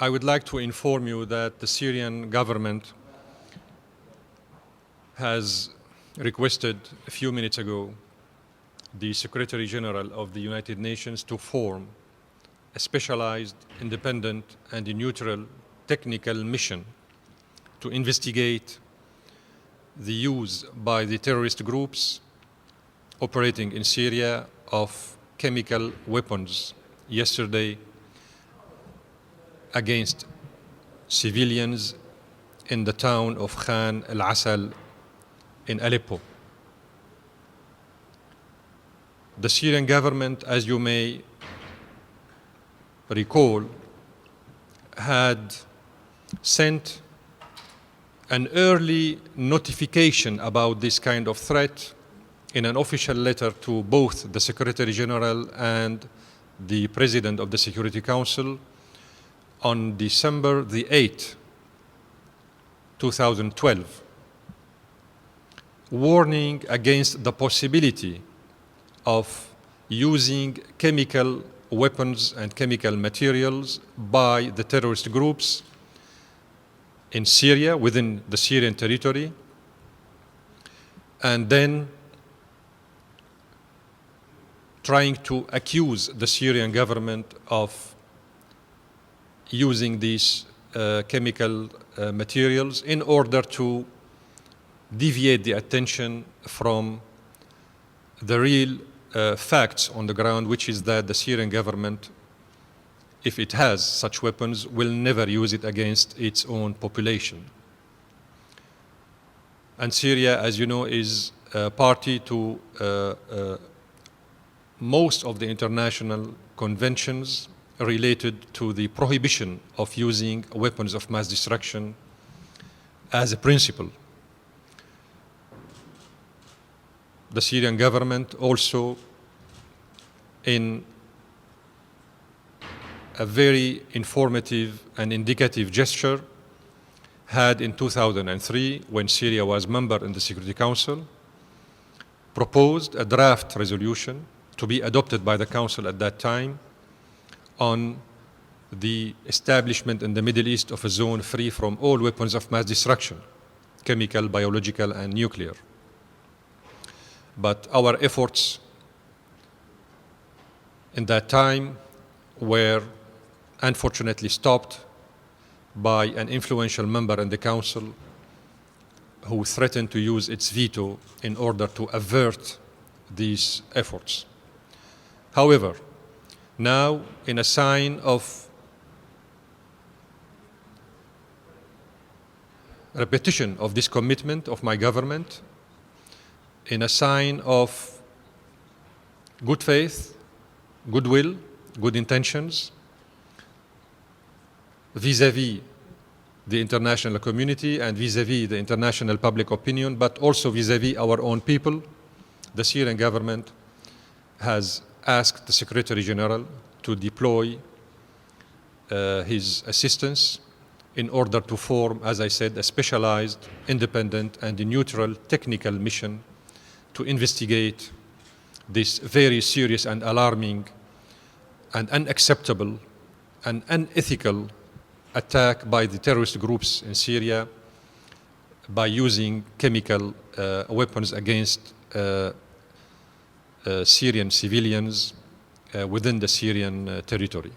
I would like to inform you that the Syrian government has requested a few minutes ago the Secretary General of the United Nations to form a specialized, independent, and neutral technical mission to investigate the use by the terrorist groups operating in Syria of chemical weapons yesterday against civilians in the town of Khan al-Asal in Aleppo. The Syrian government, as you may recall, had sent an early notification about this kind of threat in an official letter to both the Secretary General and the President of the Security Council on December the 8th, 2012, warning against the possibility of using chemical weapons and chemical materials by the terrorist groups in Syria, within the Syrian territory, and then trying to accuse the Syrian government of using these chemical materials in order to deviate the attention from the real facts on the ground, which is that the Syrian government, if it has such weapons, will never use it against its own population. And Syria, as you know, is party to most of the international conventions related to the prohibition of using weapons of mass destruction as a principle. The Syrian government also, in a very informative and indicative gesture, had in 2003, when Syria was member in the Security Council, proposed a draft resolution to be adopted by the Council at that time on the establishment in the Middle East of a zone free from all weapons of mass destruction, chemical, biological, and nuclear. But our efforts in that time were unfortunately stopped by an influential member in the Council who threatened to use its veto in order to avert these efforts. However, now, in a sign of repetition of this commitment of my government, in a sign of good faith, goodwill, good intentions, vis-à-vis the international community and vis-à-vis the international public opinion, but also vis-à-vis our own people, the Syrian government has asked the Secretary General to deploy his assistance in order to form, as I said, a specialized, independent, and neutral technical mission to investigate this very serious and alarming and unacceptable and unethical attack by the terrorist groups in Syria by using chemical weapons against Syrian civilians within the Syrian territory.